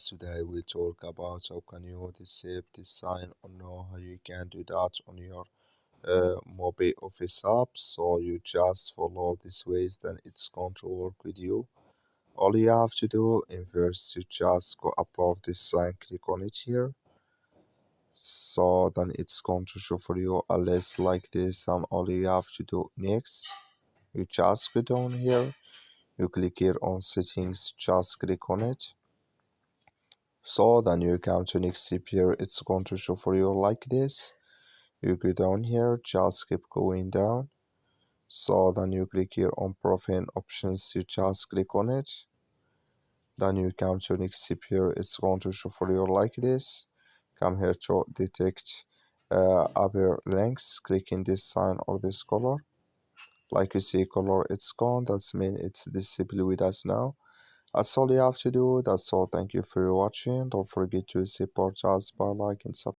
Today we'll talk about how can you disable this sign or know how you can do that on your MobiOffice app. So you just follow these ways, then it's going to work with you. All you have to do in first you just go above this sign, click on it here. So then it's going to show for you a list like this, and all you have to do next, you just go down here, you click here on settings, just click on it. So then you come to next step here, it's going to show for you like this. You go down here, just keep going down. So then you click here on profile options, you just click on it. Then you come to next step here, it's going to show for you like this. Come here to detect other links, click in this sign or this color. Like you see color, it's gone, that's mean it's disabled with us now. That's all you have to do. That's all. Thank you for watching. Don't forget to support us by liking, subscribing.